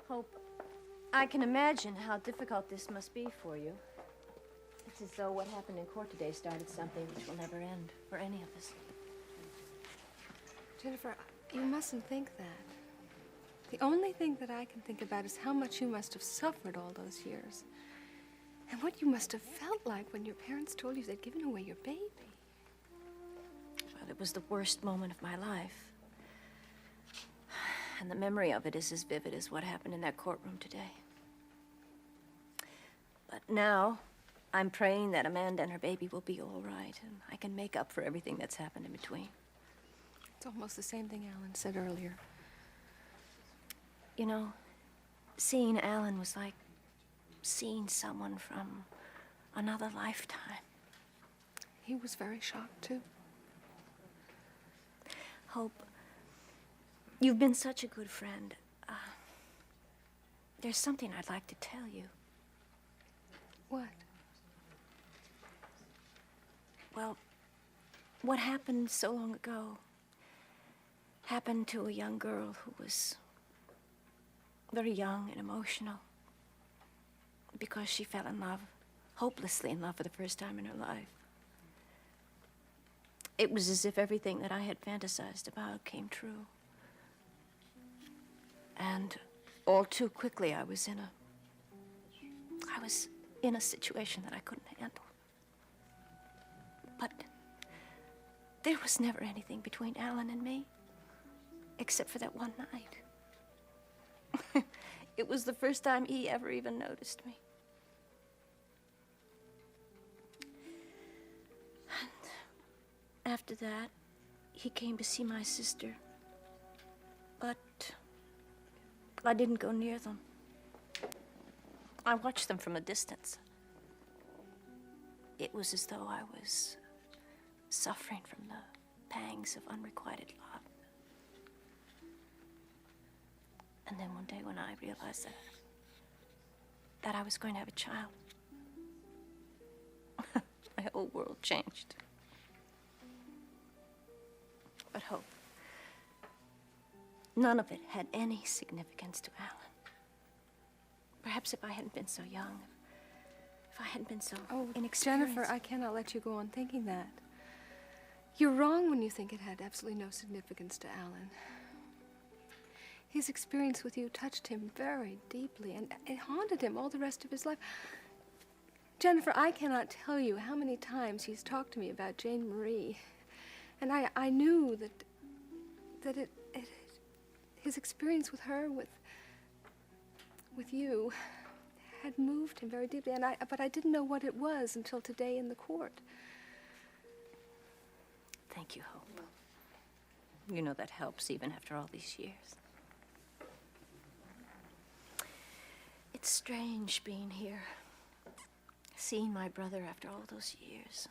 Hope, I can imagine how difficult this must be for you. It's as though what happened in court today started something which will never end for any of us. Jennifer, you mustn't think that. The only thing that I can think about is how much you must have suffered all those years. And what you must have felt like when your parents told you they'd given away your baby. Well, it was the worst moment of my life. And the memory of it is as vivid as what happened in that courtroom today. But now, I'm praying that Amanda and her baby will be all right, and I can make up for everything that's happened in between. It's almost the same thing Alan said earlier. You know, seeing Alan was like seeing someone from another lifetime. He was very shocked, too. Hope, you've been such a good friend. There's something I'd like to tell you. What? Well, what happened so long ago happened to a young girl who was very young and emotional because she fell in love, hopelessly in love for the first time in her life. It was as if everything that I had fantasized about came true. And all too quickly, I was in a situation that I couldn't handle. But there was never anything between Alan and me, except for that one night. It was the first time he ever even noticed me. And after that, he came to see my sister. But I didn't go near them. I watched them from a distance. It was as though I was suffering from the pangs of unrequited love. And then one day when I realized that I was going to have a child, my whole world changed. But Hope, none of it had any significance to Alan. Perhaps if I hadn't been so young, if I hadn't been so inexperienced. Jennifer, I cannot let you go on thinking that. You're wrong when you think it had absolutely no significance to Alan. His experience with you touched him very deeply, and it haunted him all the rest of his life. Jennifer, I cannot tell you how many times he's talked to me about Jane Marie. And I knew that his experience with her, with you, had moved him very deeply. But I didn't know what it was until today in the court. Thank you, Hope. You know that helps even after all these years. It's strange being here, seeing my brother after all those years,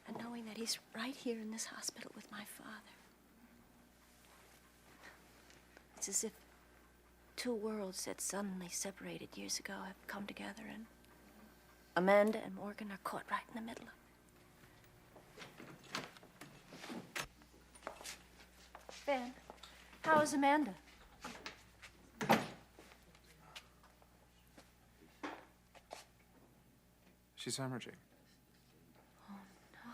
and knowing that he's right here in this hospital with my father. It's as if two worlds that suddenly separated years ago have come together, and Amanda and Morgan are caught right in the middle of it. Ben, how is Amanda? She's hemorrhaging. Oh, no.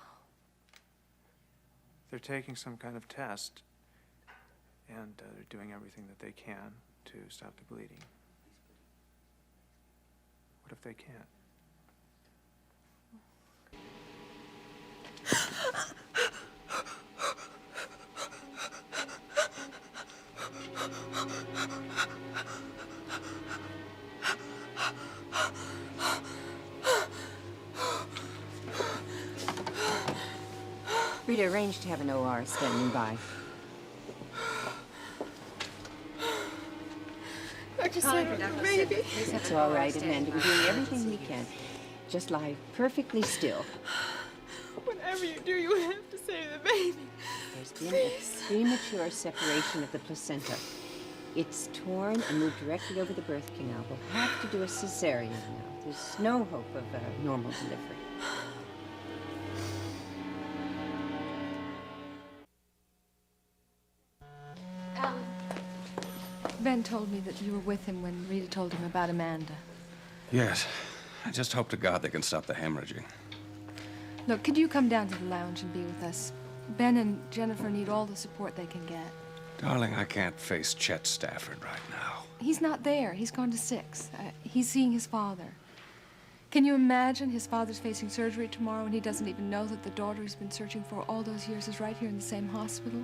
They're taking some kind of test, and they're doing everything that they can to stop the bleeding. What if they can't? We'd arranged to have an OR standing by. Dr. Sara, baby. That's all right, Amanda. We're doing everything we can. Just lie perfectly still. Whatever you do, you have to save the baby. There's been a premature separation of the placenta. It's torn and moved directly over the birth canal. We'll have to do a cesarean now. There's no hope of a normal delivery. Ben told me that you were with him when Rita told him about Amanda. Yes. I just hope to God they can stop the hemorrhaging. Look, could you come down to the lounge and be with us? Ben and Jennifer need all the support they can get. Darling, I can't face Chet Stafford right now. He's not there. He's gone to 6. He's seeing his father. Can you imagine his father's facing surgery tomorrow and he doesn't even know that the daughter he's been searching for all those years is right here in the same hospital?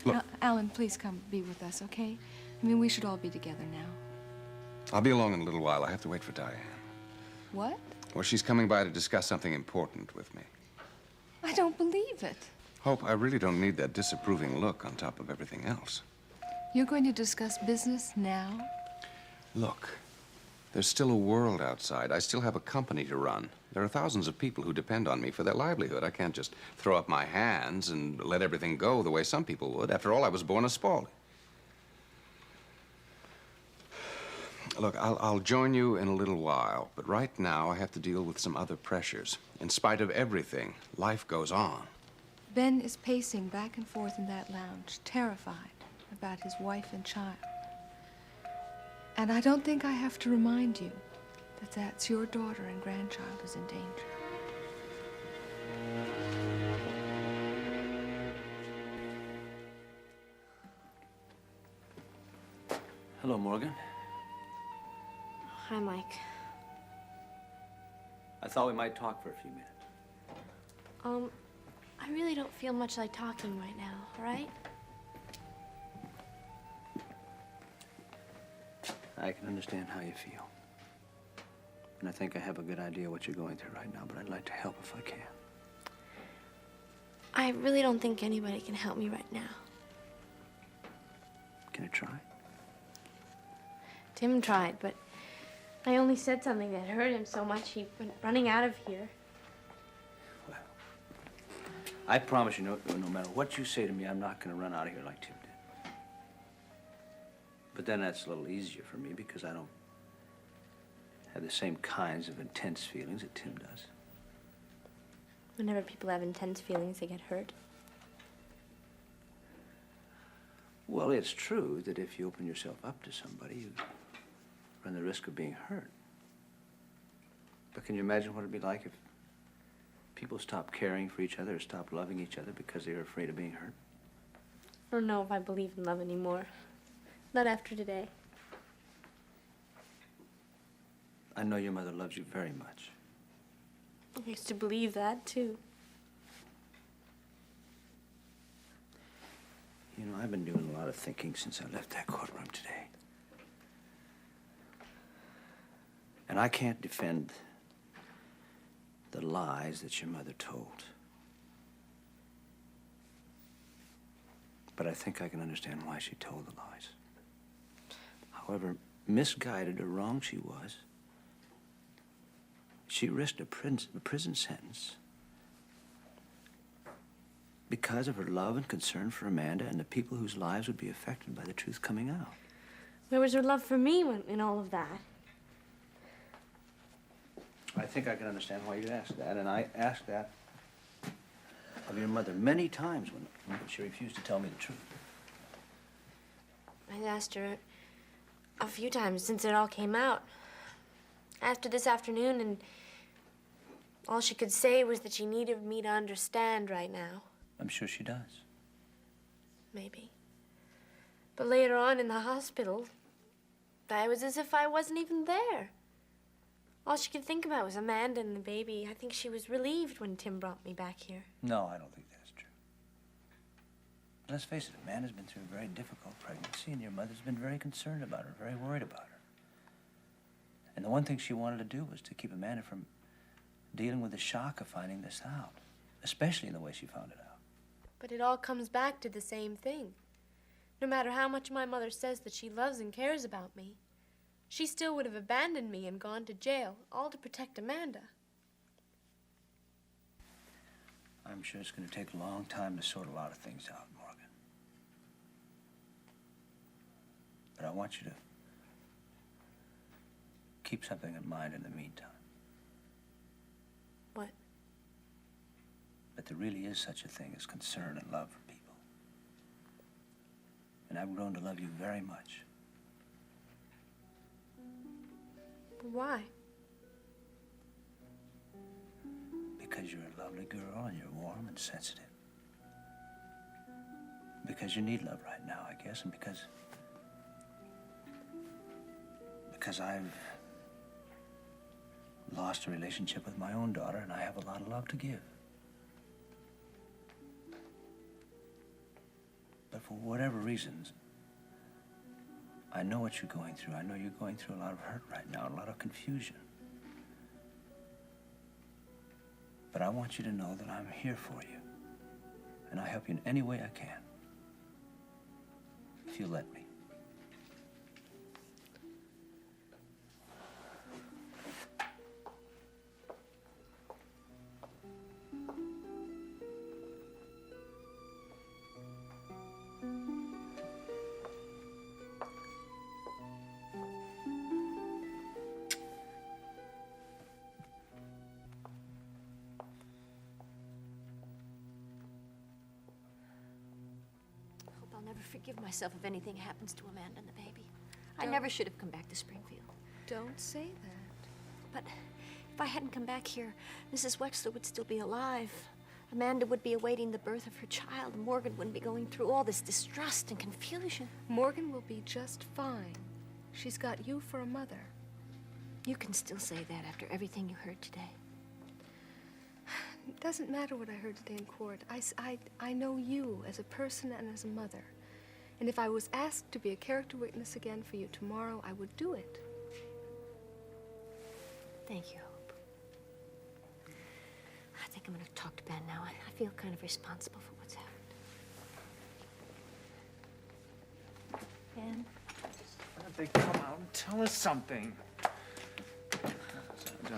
Look. Alan, please come be with us, okay? I mean, we should all be together now. I'll be along in a little while. I have to wait for Diane. What? Well, she's coming by to discuss something important with me. I don't believe it. Hope, I really don't need that disapproving look on top of everything else. You're going to discuss business now? Look, there's still a world outside. I still have a company to run. There are thousands of people who depend on me for their livelihood. I can't just throw up my hands and let everything go the way some people would. After all, I was born a Spaulding. Look, I'll join you in a little while, but right now I have to deal with some other pressures. In spite of everything, life goes on. Ben is pacing back and forth in that lounge, terrified about his wife and child. And I don't think I have to remind you that that's your daughter and grandchild who's in danger. Hello, Morgan. Hi, Mike. I thought we might talk for a few minutes. I really don't feel much like talking right now, all right? I can understand how you feel. And I think I have a good idea what you're going through right now, but I'd like to help if I can. I really don't think anybody can help me right now. Can I try? Tim tried, but I only said something that hurt him so much he went running out of here. Well, I promise you, no matter what you say to me, I'm not going to run out of here like Tim did. But then that's a little easier for me because I don't have the same kinds of intense feelings that Tim does. Whenever people have intense feelings, they get hurt. Well, it's true that if you open yourself up to somebody, you run the risk of being hurt. But can you imagine what it'd be like if people stopped caring for each other or stopped loving each other because they were afraid of being hurt? I don't know if I believe in love anymore. Not after today. I know your mother loves you very much. I used to believe that, too. You know, I've been doing a lot of thinking since I left that courtroom today. And I can't defend the lies that your mother told. But I think I can understand why she told the lies. However misguided or wrong she was, she risked a prison sentence because of her love and concern for Amanda and the people whose lives would be affected by the truth coming out. Where was her love for me in all of that? I think I can understand why you'd ask that, and I asked that of your mother many times when she refused to tell me the truth. I asked her a few times since it all came out. After this afternoon, and all she could say was that she needed me to understand right now. I'm sure she does. Maybe. But later on in the hospital, I was as if I wasn't even there. All she could think about was Amanda and the baby. I think she was relieved when Tim brought me back here. No, I don't think that's true. Let's face it, Amanda's been through a very difficult pregnancy, and your mother's been very concerned about her, very worried about her. And the one thing she wanted to do was to keep Amanda from dealing with the shock of finding this out, especially in the way she found it out. But it all comes back to the same thing. No matter how much my mother says that she loves and cares about me, she still would have abandoned me and gone to jail, all to protect Amanda. I'm sure it's going to take a long time to sort a lot of things out, Morgan. But I want you to keep something in mind in the meantime. What? That there really is such a thing as concern and love for people. And I've grown to love you very much. Why? Because you're a lovely girl and you're warm and sensitive. Because you need love right now, I guess, and because I've lost a relationship with my own daughter and I have a lot of love to give. But for whatever reasons, I know what you're going through. I know you're going through a lot of hurt right now, a lot of confusion. But I want you to know that I'm here for you. And I'll help you in any way I can. If you let me. I'll never forgive myself if anything happens to Amanda and the baby. I never should have come back to Springfield. Don't say that. But if I hadn't come back here, Mrs. Wexler would still be alive. Amanda would be awaiting the birth of her child. Morgan wouldn't be going through all this distrust and confusion. Morgan will be just fine. She's got you for a mother. You can still say that after everything you heard today. It doesn't matter what I heard today in court. I know you as a person and as a mother. And if I was asked to be a character witness again for you tomorrow, I would do it. Thank you, Hope. I think I'm going to talk to Ben now. I feel kind of responsible for what's happened. Ben? They come out and tell us something.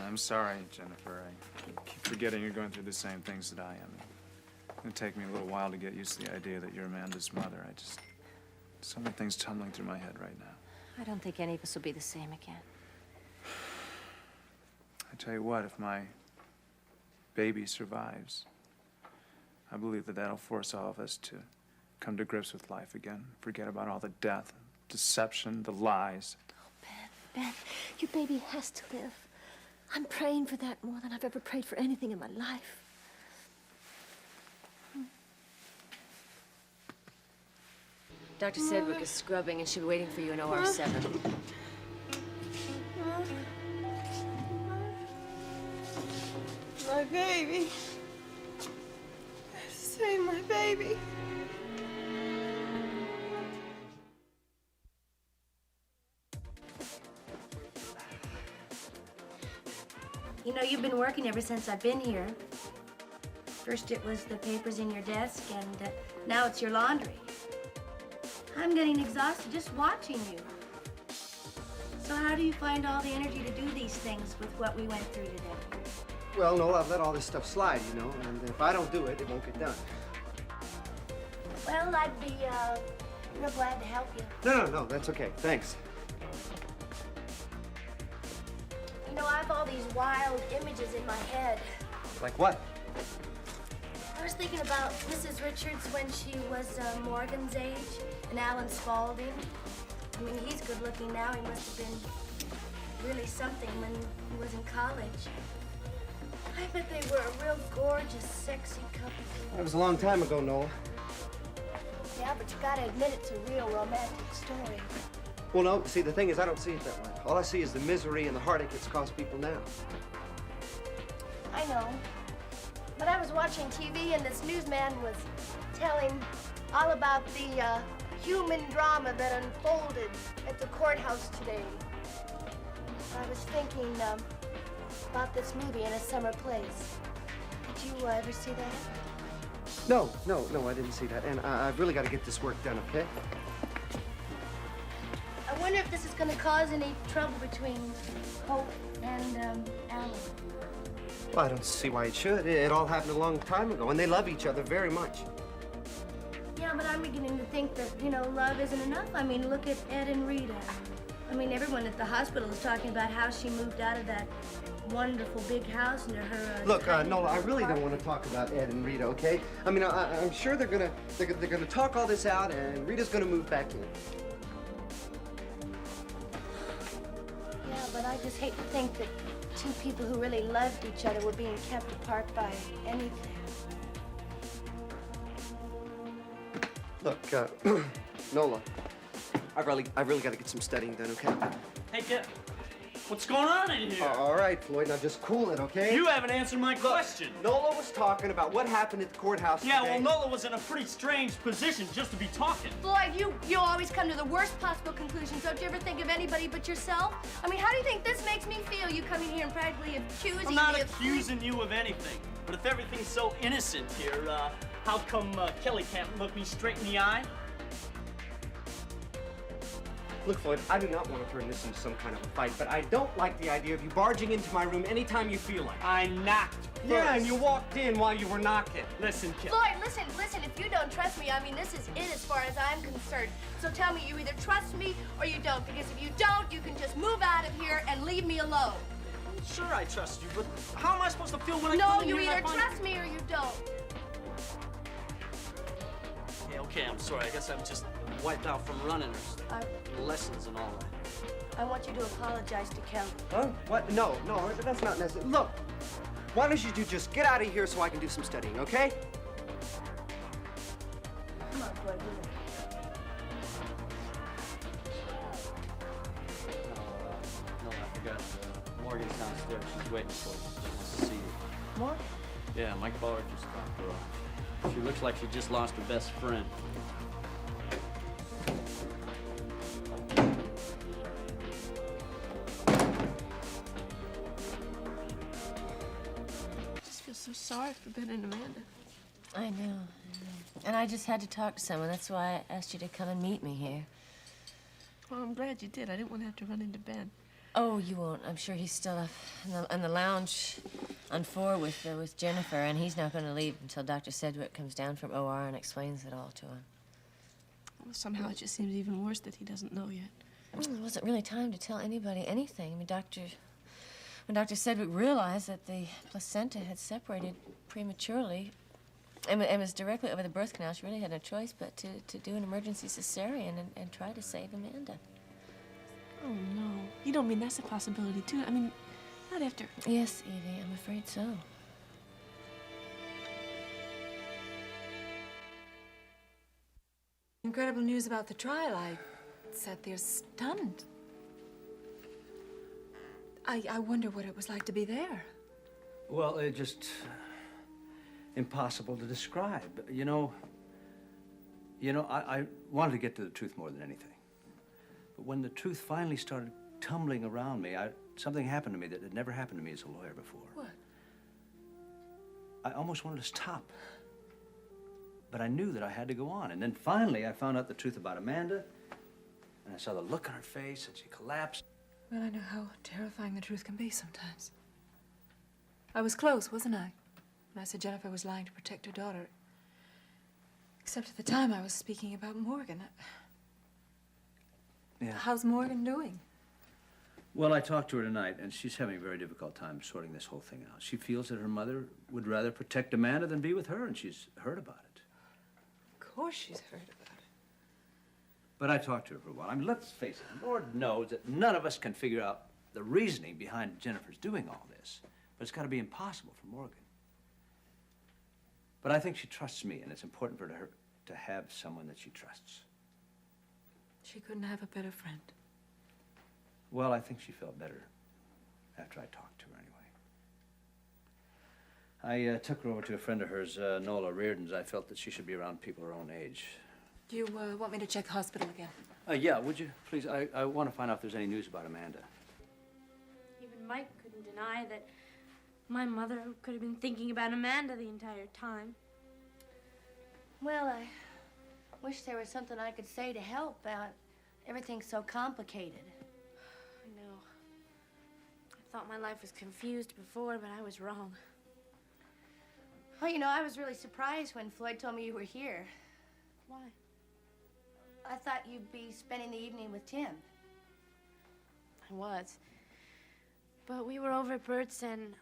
I'm sorry, Jennifer. I keep forgetting you're going through the same things that I am. It's going to take me a little while to get used to the idea that you're Amanda's mother. So many things tumbling through my head right now. I don't think any of us will be the same again. I tell you what, if my baby survives, I believe that that'll force all of us to come to grips with life again. Forget about all the death, deception, the lies. Oh, Ben, your baby has to live. I'm praying for that more than I've ever prayed for anything in my life. Dr. Sedgwick is scrubbing, and she'll be waiting for you in OR 7. My baby. Save my baby. You know, you've been working ever since I've been here. First it was the papers in your desk, and now it's your laundry. I'm getting exhausted just watching you. So how do you find all the energy to do these things with what we went through today? Well, no, I've let all this stuff slide, you know, and if I don't do it, it won't get done. Well, I'd be real glad to help you. No, that's okay. Thanks. You know, I have all these wild images in my head. Like what? I was thinking about Mrs. Richards when she was Morgan's age, and Alan Spaulding. I mean, he's good looking now. He must have been really something when he was in college. I bet they were a real gorgeous, sexy couple. That was a long time ago, Noel. Yeah, but you gotta admit it's a real romantic story. Well, no, see, the thing is, I don't see it that way. All I see is the misery and the heartache it's cost people now. I know. But I was watching TV and this newsman was telling all about the human drama that unfolded at the courthouse today. I was thinking about this movie, In a Summer Place. Did you ever see that? No, I didn't see that. And I've really got to get this work done, okay? I wonder if this is going to cause any trouble between Hope and Alan. Well, I don't see why it should. It all happened a long time ago, and they love each other very much. Yeah, but I'm beginning to think that, you know, love isn't enough. I mean, look at Ed and Rita. I mean, everyone at the hospital is talking about how she moved out of that wonderful big house and her. Look, tiny Nola, I little really don't want apartment. to talk about Ed and Rita, okay? I mean, I'm sure they're gonna talk all this out, and Rita's gonna move back in. Yeah, but I just hate to think that two people who really loved each other were being kept apart by anything. Look, Nola, I've really got to get some studying done, okay? Hey, kid, what's going on in here? All right, Floyd, now just cool it, okay? You haven't answered my question. Nola was talking about what happened at the courthouse Yeah, today. well, Nola was in a pretty strange position just to be talking. Floyd, you always come to the worst possible conclusions. Don't you ever think of anybody but yourself? I mean, how do you think this makes me feel? You coming here and practically accusing I'm not me accusing you of anything. But if everything's so innocent here, how come Kelly can't look me straight in the eye? Look, Floyd, I do not want to turn this into some kind of a fight, but I don't like the idea of you barging into my room anytime you feel like it. I knocked first. Yeah, and you walked in while you were knocking. Listen, Kelly. Floyd, listen, if you don't trust me, I mean, this is it as far as I'm concerned. So tell me, you either trust me or you don't, because if you don't, you can just move out of here and leave me alone. Sure, I trust you, but how am I supposed to feel when I No, come in you here either and I find... trust me or you don't. Yeah, okay, I'm sorry. I guess I'm just wiped out from running or lessons and all that. I want you to apologize to Kelly. Huh? What? No, that's not necessary. Look, why don't you just get out of here so I can do some studying, okay? Come on, Floyd, do it. No, I forgot. Morgan's downstairs. She's waiting for you. She wants to see you. More? Yeah, Mike Bauer just talked to her. She looks like she just lost her best friend. I just feel so sorry for Ben and Amanda. I know. And I just had to talk to someone. That's why I asked you to come and meet me here. Well, I'm glad you did. I didn't want to have to run into Ben. Oh, you won't. I'm sure he's still up in the lounge on 4 with Jennifer, and he's not going to leave until Dr. Sedgwick comes down from OR and explains it all to him. Well, somehow it just seems even worse that he doesn't know yet. Well, it wasn't really time to tell anybody anything. I mean, when Dr. Sedgwick realized that the placenta had separated prematurely and was directly over the birth canal, she really had no choice but to do an emergency cesarean and try to save Amanda. Oh, no. You don't mean that's a possibility, too? I mean, not after... Yes, Evie, I'm afraid so. Incredible news about the trial. I sat there stunned. I wonder what it was like to be there. Well, it's just impossible to describe. You know, I wanted to get to the truth more than anything. But when the truth finally started tumbling around me, something happened to me that had never happened to me as a lawyer before. What? I almost wanted to stop. But I knew that I had to go on. And then finally, I found out the truth about Amanda, and I saw the look on her face, and she collapsed. Well, I know how terrifying the truth can be sometimes. I was close, wasn't I? When I said Jennifer was lying to protect her daughter. Except at the time I was speaking about Morgan. Yeah. How's Morgan doing? Well, I talked to her tonight, and she's having a very difficult time sorting this whole thing out. She feels that her mother would rather protect Amanda than be with her, and she's heard about it. Of course she's heard about it. But I talked to her for a while. I mean, let's face it, the Lord knows that none of us can figure out the reasoning behind Jennifer's doing all this. But it's got to be impossible for Morgan. But I think she trusts me, and it's important for her to have someone that she trusts. She couldn't have a better friend. Well, I think she felt better after I talked to her anyway. I took her over to a friend of hers, Nola Reardon's. I felt that she should be around people her own age. Do you want me to check the hospital again? Yeah, would you? Please, I want to find out if there's any news about Amanda. Even Mike couldn't deny that my mother could have been thinking about Amanda the entire time. Well, I wish there was something I could say to help out. Everything's so complicated. I know. I thought my life was confused before, but I was wrong. Well, you know, I was really surprised when Floyd told me you were here. Why? I thought you'd be spending the evening with Tim. I was. But we were over at Bert's and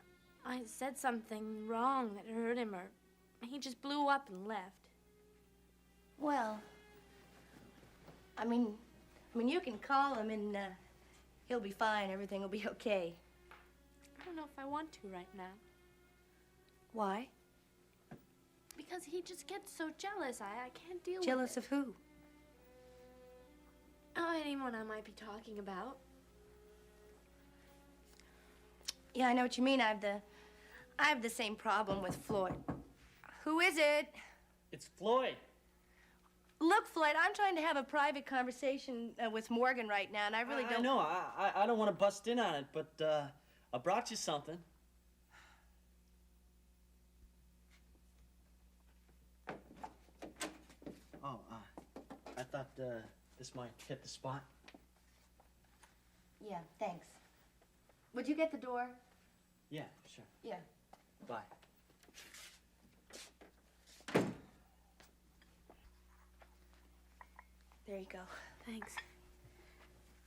I said something wrong that hurt him, or he just blew up and left. Well, I mean, you can call him and he'll be fine. Everything will be okay. I don't know if I want to right now. Why? Because he just gets so jealous. I can't deal with it. Jealous of who? Oh, anyone I might be talking about. Yeah, I know what you mean. I have the same problem with Floyd. Who is it? It's Floyd. Look, Floyd, I'm trying to have a private conversation with Morgan right now, and I really don't... I know. I don't want to bust in on it, but I brought you something. Oh, I thought this might hit the spot. Yeah, thanks. Would you get the door? Yeah, sure. Yeah. Bye. There you go. Thanks.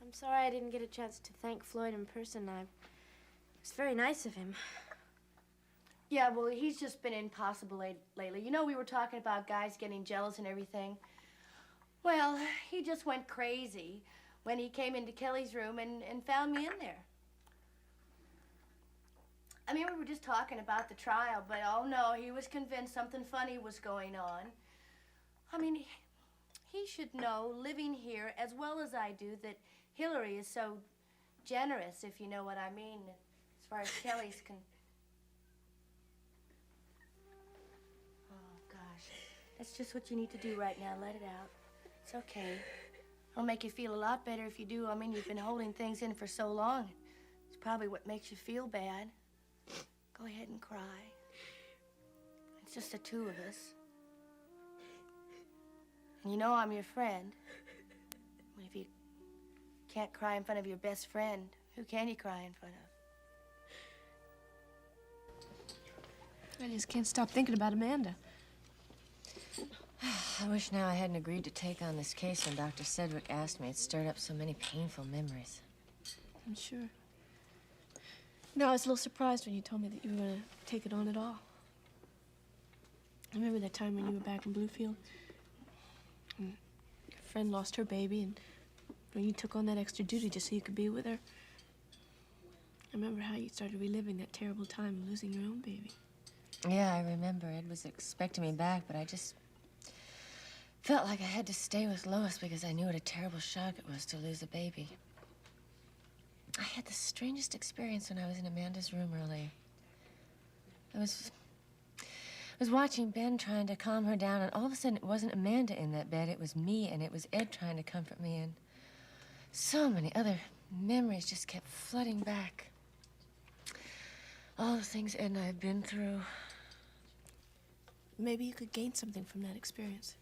I'm sorry I didn't get a chance to thank Floyd in person. It's very nice of him. Yeah, well, he's just been impossible lately. You know, we were talking about guys getting jealous and everything. Well, he just went crazy when he came into Kelly's room and found me in there. I mean, we were just talking about the trial, but oh no, he was convinced something funny was going on. I mean, he should know, living here as well as I do, that Hillary is so generous, if you know what I mean, as far as Kelly's concerned. Oh, gosh. That's just what you need to do right now. Let it out. It's okay. It'll make you feel a lot better if you do. I mean, you've been holding things in for so long. It's probably what makes you feel bad. Go ahead and cry. It's just the two of us. And you know I'm your friend. But if you can't cry in front of your best friend, who can you cry in front of? I just can't stop thinking about Amanda. I wish now I hadn't agreed to take on this case when Dr. Sedgwick asked me. It stirred up so many painful memories. I'm sure. No, I was a little surprised when you told me that you were going to take it on at all. I remember that time when you were back in Bluefield. And your friend lost her baby, and when you took on that extra duty just so you could be with her. I remember how you started reliving that terrible time of losing your own baby. Yeah, I remember. Ed was expecting me back, but I just felt like I had to stay with Lois because I knew what a terrible shock it was to lose a baby. I had the strangest experience when I was in Amanda's room earlier. I was watching Ben trying to calm her down, and all of a sudden it wasn't Amanda in that bed, it was me, and it was Ed trying to comfort me, and so many other memories just kept flooding back. All the things Ed and I have been through. Maybe you could gain something from that experience.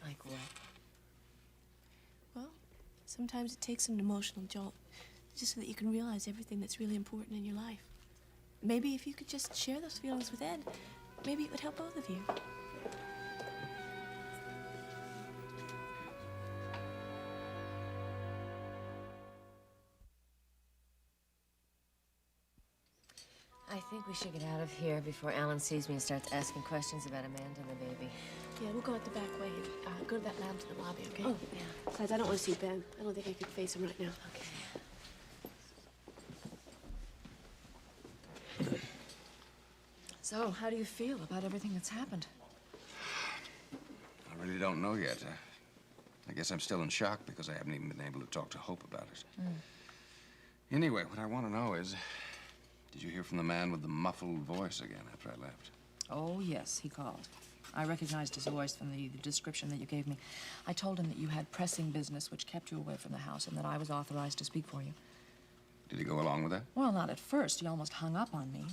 Like what? Well, sometimes it takes an emotional jolt just so that you can realize everything that's really important in your life. Maybe if you could just share those feelings with Ed, maybe it would help both of you. I think we should get out of here before Alan sees me and starts asking questions about Amanda and the baby. Yeah, we'll go out the back way and go to that lounge in the lobby, okay? Oh, yeah. Besides, I don't want to see Ben. I don't think I could face him right now. Okay. So, how do you feel about everything that's happened? I really don't know yet. I guess I'm still in shock because I haven't even been able to talk to Hope about it. Anyway, what I want to know is, did you hear from the man with the muffled voice again after I left? Oh, yes, he called. I recognized his voice from the description that you gave me. I told him that you had pressing business which kept you away from the house and that I was authorized to speak for you. Did he go along with that? Well, not at first. He almost hung up on me.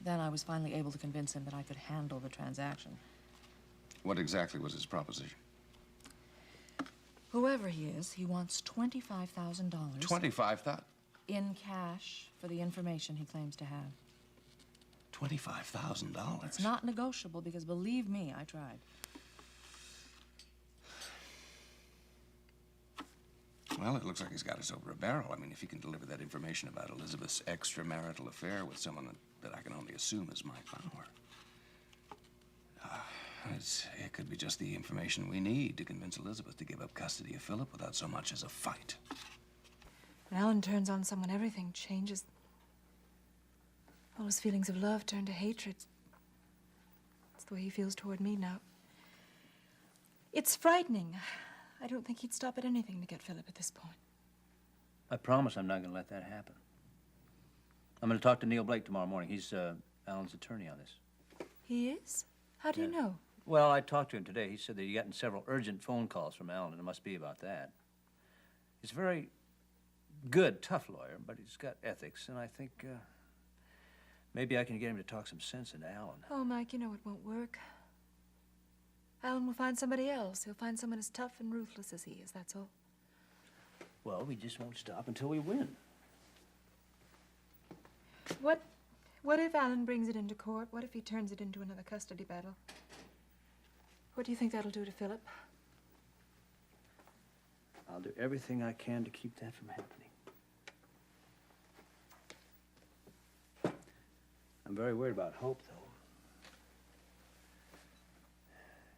Then I was finally able to convince him that I could handle the transaction. What exactly was his proposition? Whoever he is, he wants $25,000. $25,000? In cash for the information he claims to have. $25,000? It's not negotiable because, believe me, I tried. Well, it looks like he's got us over a barrel. I mean, if he can deliver that information about Elizabeth's extramarital affair with someone that I can only assume is Mike Bauer. It could be just the information we need to convince Elizabeth to give up custody of Philip without so much as a fight. When Alan turns on someone, everything changes. All his feelings of love turn to hatred. It's the way he feels toward me now. It's frightening. I don't think he'd stop at anything to get Philip at this point. I promise I'm not going to let that happen. I'm going to talk to Neil Blake tomorrow morning. He's Alan's attorney on this. He is? How do you know? Well, I talked to him today. He said that he'd gotten several urgent phone calls from Alan, and it must be about that. He's a very good, tough lawyer, but he's got ethics, and I think maybe I can get him to talk some sense into Alan. Oh, Mike, you know it won't work. Alan will find somebody else. He'll find someone as tough and ruthless as he is, that's all. Well, we just won't stop until we win. What if Alan brings it into court? What if he turns it into another custody battle? What do you think that'll do to Philip? I'll do everything I can to keep that from happening. I'm very worried about Hope, though.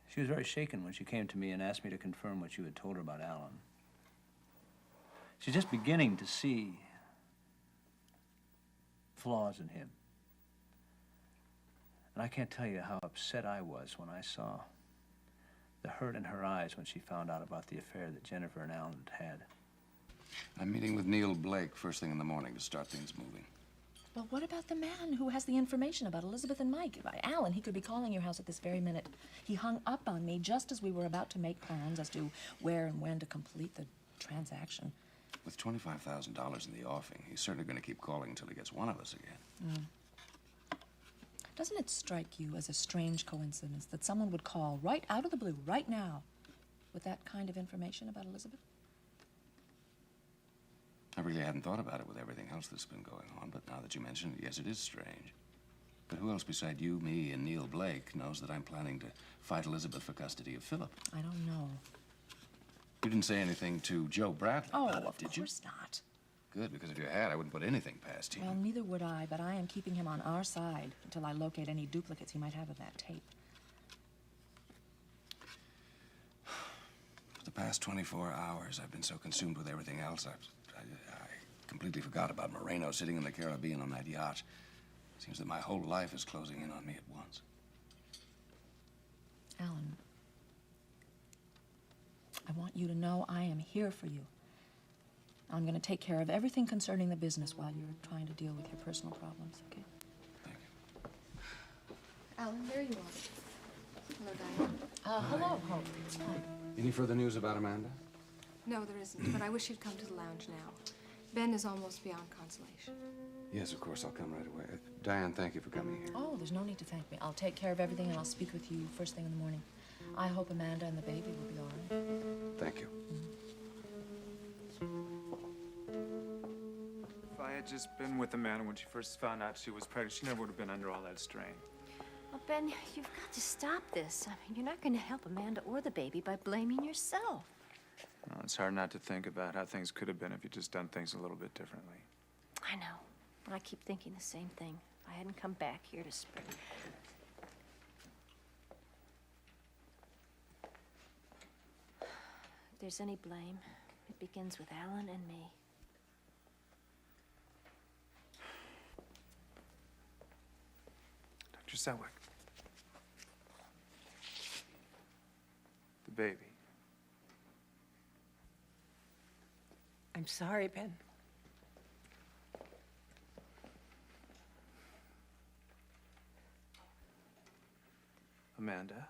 She was very shaken when she came to me and asked me to confirm what you had told her about Alan. She's just beginning to see flaws in him. And I can't tell you how upset I was when I saw the hurt in her eyes when she found out about the affair that Jennifer and Alan had had. I'm meeting with Neil Blake first thing in the morning to start things moving. Well, what about the man who has the information about Elizabeth and Mike? Alan, he could be calling your house at this very minute. He hung up on me just as we were about to make plans as to where and when to complete the transaction. With $25,000 in the offing, he's certainly going to keep calling until he gets one of us again. Doesn't it strike you as a strange coincidence that someone would call right out of the blue, right now, with that kind of information about Elizabeth? I really hadn't thought about it with everything else that's been going on, but now that you mention it, yes, it is strange. But who else beside you, me, and Neil Blake knows that I'm planning to fight Elizabeth for custody of Philip? I don't know. You didn't say anything to Joe Bradley about it, did you? Of course not. Good, because if you had, I wouldn't put anything past him. Well, neither would I, but I am keeping him on our side until I locate any duplicates he might have of that tape. For the past 24 hours, I've been so consumed with everything else, I completely forgot about Moreno sitting in the Caribbean on that yacht. Seems that my whole life is closing in on me at once. Alan, I want you to know I am here for you. I'm going to take care of everything concerning the business while you're trying to deal with your personal problems, okay? Thank you. Alan, there you are. Hello, Diane. Hello, Hope. Hi. Any further news about Amanda? No, there isn't, but I wish you'd come to the lounge now. Ben is almost beyond consolation. Yes, of course, I'll come right away. Diane, thank you for coming here. Oh, there's no need to thank me. I'll take care of everything, and I'll speak with you first thing in the morning. I hope Amanda and the baby will be all right. Thank you. If I had just been with Amanda when she first found out she was pregnant, she never would have been under all that strain. Well, Ben, you've got to stop this. I mean, you're not going to help Amanda or the baby by blaming yourself. Well, it's hard not to think about how things could have been if you'd just done things a little bit differently. I know. I keep thinking the same thing. If I hadn't come back here to spread. If there's any blame, it begins with Alan and me. Dr. Selwick. The baby. I'm sorry, Ben. Amanda.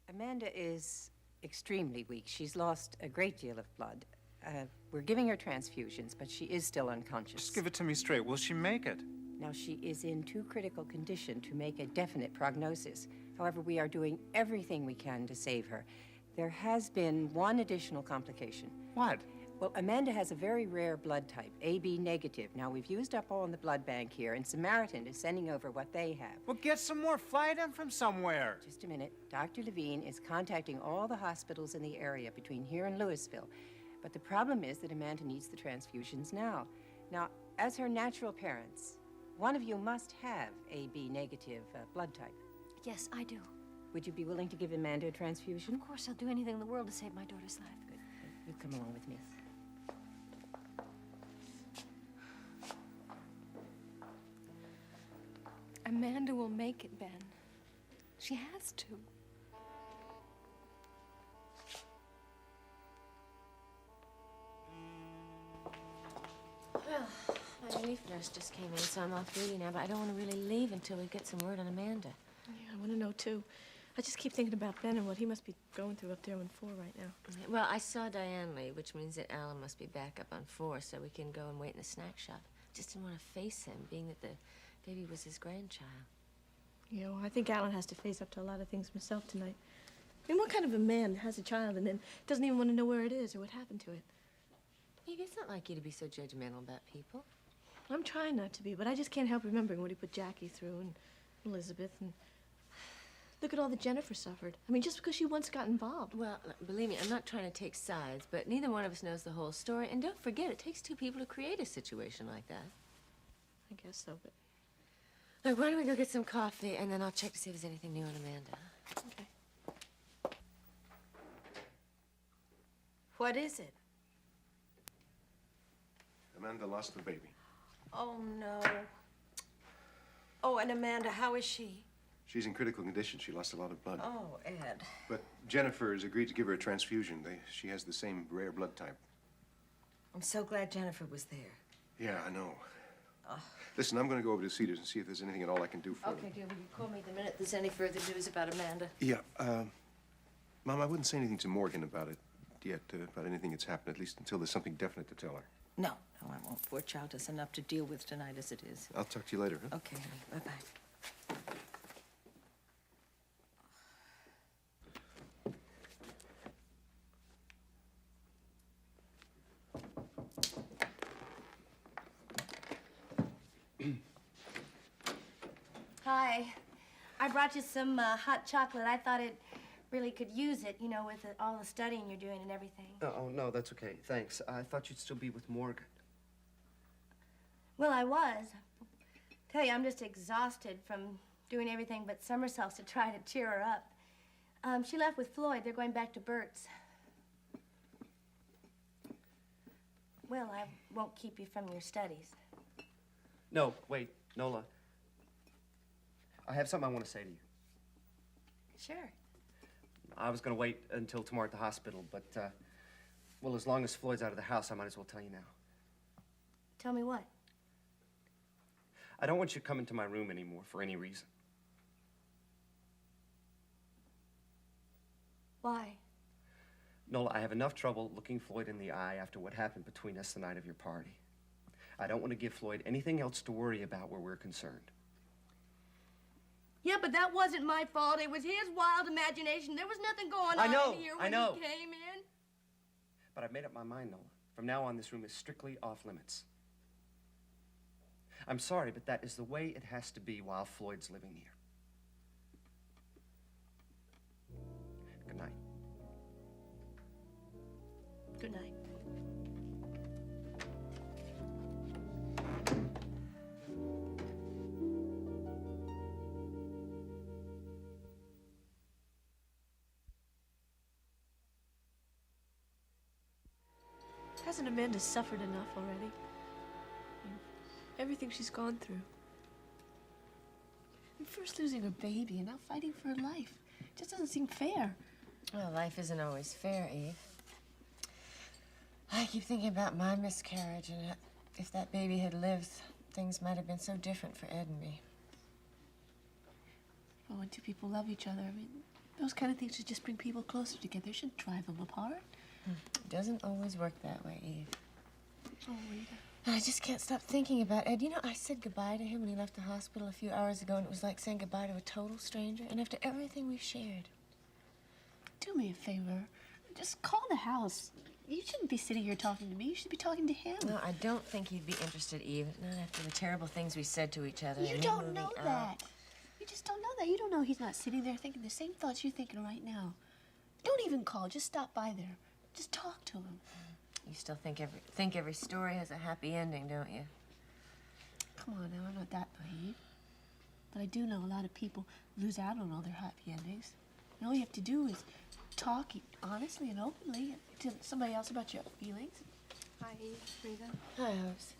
Amanda is extremely weak. She's lost a great deal of blood. We're giving her transfusions, but she is still unconscious. Just give it to me straight. Will she make it? Now, she is in too critical condition to make a definite prognosis. However, we are doing everything we can to save her. There has been one additional complication. What? Well, Amanda has a very rare blood type, AB negative. Now, we've used up all in the blood bank here, and Samaritan is sending over what they have. Well, get some more. Fly it in from somewhere. Just a minute. Dr. Levine is contacting all the hospitals in the area between here and Louisville. But the problem is that Amanda needs the transfusions now. Now, as her natural parents, one of you must have AB negative blood type. Yes, I do. Would you be willing to give Amanda a transfusion? Of course, I'll do anything in the world to save my daughter's life. Good. You come along with me. Amanda will make it, Ben. She has to. Well, my relief nurse just came in, so I'm off duty now, but I don't want to really leave until we get some word on Amanda. Yeah, I want to know, too. I just keep thinking about Ben and what he must be going through up there on 4 right now. Well, I saw Diane leave, which means that Alan must be back up on 4, so we can go and wait in the snack shop. Just didn't want to face him, being that the baby was his grandchild. Yeah, well, I think Alan has to face up to a lot of things himself tonight. I mean, what kind of a man has a child and then doesn't even want to know where it is or what happened to it? Maybe it's not like you to be so judgmental about people. I'm trying not to be, but I just can't help remembering what he put Jackie through and Elizabeth and... Look at all that Jennifer suffered. I mean, just because she once got involved. Well, believe me, I'm not trying to take sides, but neither one of us knows the whole story. And don't forget, it takes 2 people to create a situation like that. I guess so, but... Look, why don't we go get some coffee, and then I'll check to see if there's anything new on Amanda. Okay. What is it? Amanda lost the baby. Oh, no. Oh, and Amanda, how is she? She's in critical condition. She lost a lot of blood. Oh, Ed. But Jennifer has agreed to give her a transfusion. She has the same rare blood type. I'm so glad Jennifer was there. Yeah, I know. Listen, I'm going to go over to Cedars and see if there's anything at all I can do for Okay, dear, will you call me the minute there's any further news about Amanda? them. Yeah, Mom, I wouldn't say anything to Morgan about it yet, about anything that's happened, at least until there's something definite to tell her. No, I won't. Poor child has enough to deal with tonight as it is. I'll talk to you later, huh? Okay, honey. Bye-bye. Hi. I brought you some hot chocolate. I thought it really could use it, you know, with all the studying you're doing and everything. Oh, no, that's okay. Thanks. I thought you'd still be with Morgan. Well, I was. Tell you, I'm just exhausted from doing everything but somersaults to try to cheer her up. She left with Floyd. They're going back to Bert's. Well, I won't keep you from your studies. No, wait, Nola. I have something I want to say to you. Sure. I was going to wait until tomorrow at the hospital, but, well, as long as Floyd's out of the house, I might as well tell you now. Tell me what? I don't want you to come into my room anymore for any reason. Why? Nola, I have enough trouble looking Floyd in the eye after what happened between us the night of your party. I don't want to give Floyd anything else to worry about where we're concerned. Yeah, but that wasn't my fault. It was his wild imagination. There was nothing going on in here when he came in. But I've made up my mind, Nola. From now on, this room is strictly off limits. I'm sorry, but that is the way it has to be while Floyd's living here. Good night. Good night. Hasn't Amanda suffered enough already? I mean, everything she's gone through. And first losing her baby and now fighting for her life. It just doesn't seem fair. Well, life isn't always fair, Eve. I keep thinking about my miscarriage and that if that baby had lived, things might have been so different for Ed and me. Well, when 2 people love each other, I mean, those kind of things should just bring people closer together. They shouldn't drive them apart. It doesn't always work that way, Eve. Oh, Rita. I just can't stop thinking about Ed. You know, I said goodbye to him when he left the hospital a few hours ago, and it was like saying goodbye to a total stranger. And after everything we've shared. Do me a favor. Just call the house. You shouldn't be sitting here talking to me. You should be talking to him. No, I don't think he'd be interested, Eve. Not after the terrible things we said to each other. You and me don't moving know out. that. You just don't know that. You don't know he's not sitting there thinking the same thoughts you're thinking right now. Don't even call. Just stop by there. Just talk to him. You still think every story has a happy ending, don't you? Come on now, I'm not that naive. But I do know a lot of people lose out on all their happy endings. And all you have to do is talk honestly and openly to somebody else about your feelings. Hi, Eve, Rita. Hi, House.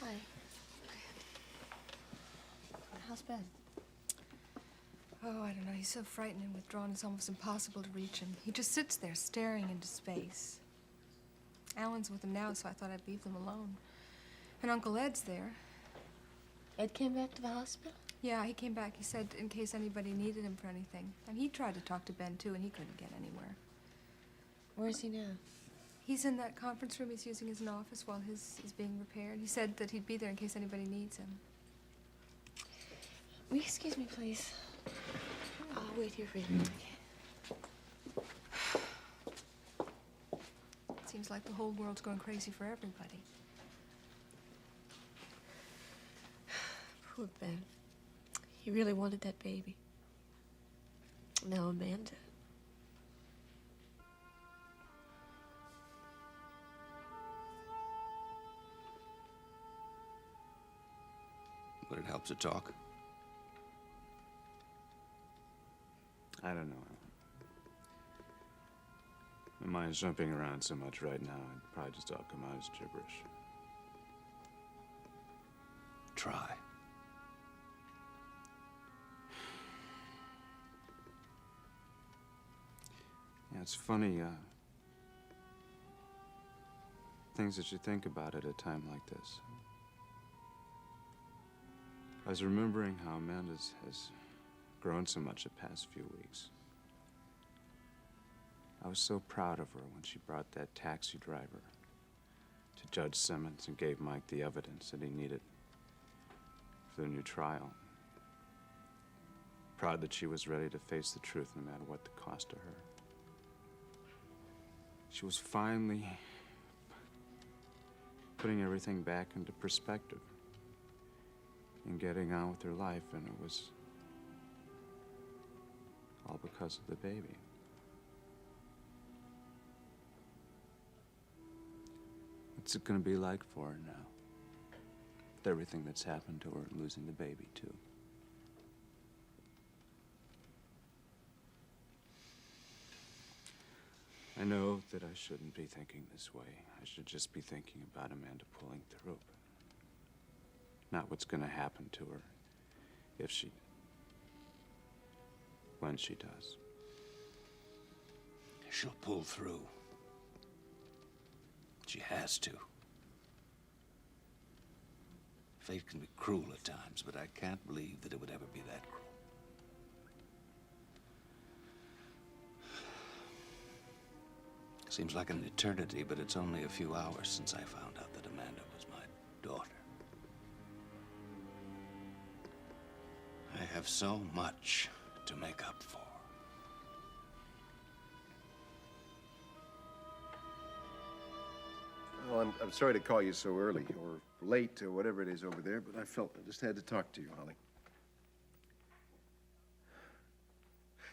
Hi. How's Ben? Oh, I don't know. He's so frightened and withdrawn, it's almost impossible to reach him. He just sits there staring into space. Alan's with him now, so I thought I'd leave them alone. And Uncle Ed's there. Ed came back to the hospital? Yeah, he came back. He said in case anybody needed him for anything. And he tried to talk to Ben, too, and he couldn't get anywhere. Where is he now? He's in that conference room he's using as an office while his is being repaired. He said that he'd be there in case anybody needs him. Will you excuse me, please? I'll wait here for you. It seems like the whole world's going crazy for everybody. Poor Ben. He really wanted that baby. Now Amanda. Would it help to talk? I don't know. My mind's jumping around so much right now, it'd probably just all come out as gibberish. Try. Yeah, it's funny, things that you think about at a time like this. I was remembering how Amanda has grown so much the past few weeks. I was so proud of her when she brought that taxi driver to Judge Simmons and gave Mike the evidence that he needed for the new trial. Proud that she was ready to face the truth no matter what the cost to her. She was finally putting everything back into perspective and getting on with her life, and it was all because of the baby. What's it gonna be like for her now? With everything that's happened to her and losing the baby, too. I know that I shouldn't be thinking this way. I should just be thinking about Amanda pulling through. Not what's gonna happen to her if she... when she does. She'll pull through. She has to. Fate can be cruel at times, but I can't believe that it would ever be that cruel. Seems like an eternity, but it's only a few hours since I found out that Amanda was my daughter. I have so much to make up for. Well, I'm sorry to call you so early, or late, or whatever it is over there, but I felt I just had to talk to you, Holly.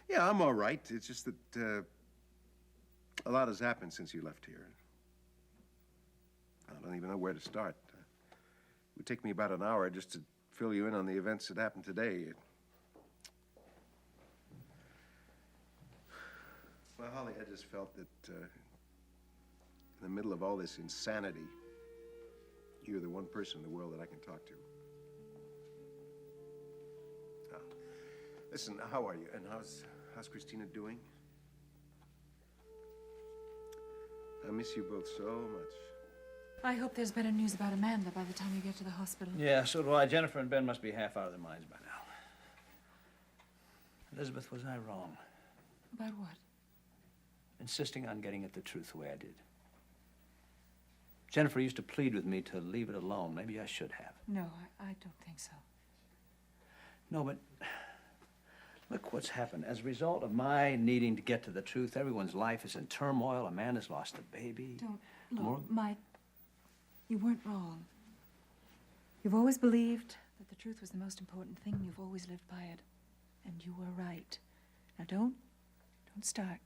Yeah, I'm all right. It's just that, a lot has happened since you left here. I don't even know where to start. It would take me about an hour just to fill you in on the events that happened today. Well, Holly, I just felt that, in the middle of all this insanity, you're the one person in the world that I can talk to. Now, listen, how are you? And how's Christina doing? I miss you both so much. I hope there's better news about Amanda by the time you get to the hospital. Yeah, so do I. Jennifer and Ben must be half out of their minds by now. Elizabeth, was I wrong? About what? Insisting on getting at the truth the way I did. Jennifer used to plead with me to leave it alone. Maybe I should have. No, I don't think so. No, but Look what's happened. As a result of my needing to get to the truth, everyone's life is in turmoil. Amanda's lost a baby. Don't look, More- Mike. You weren't wrong. You've always believed that the truth was the most important thing. You've always lived by it, and you were right. Now don't start.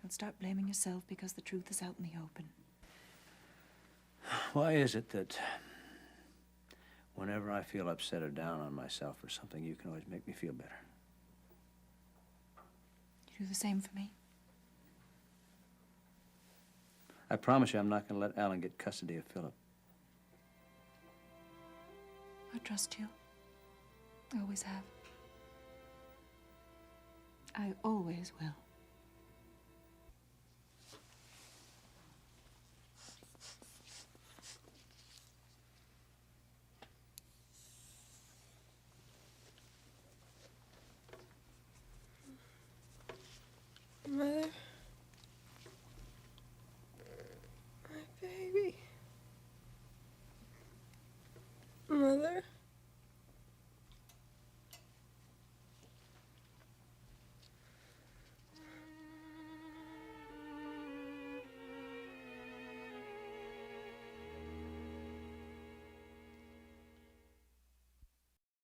Don't start blaming yourself because the truth is out in the open. Why is it that whenever I feel upset or down on myself or something, you can always make me feel better? You do the same for me. I promise you I'm not going to let Alan get custody of Philip. I trust you. I always have. I always will.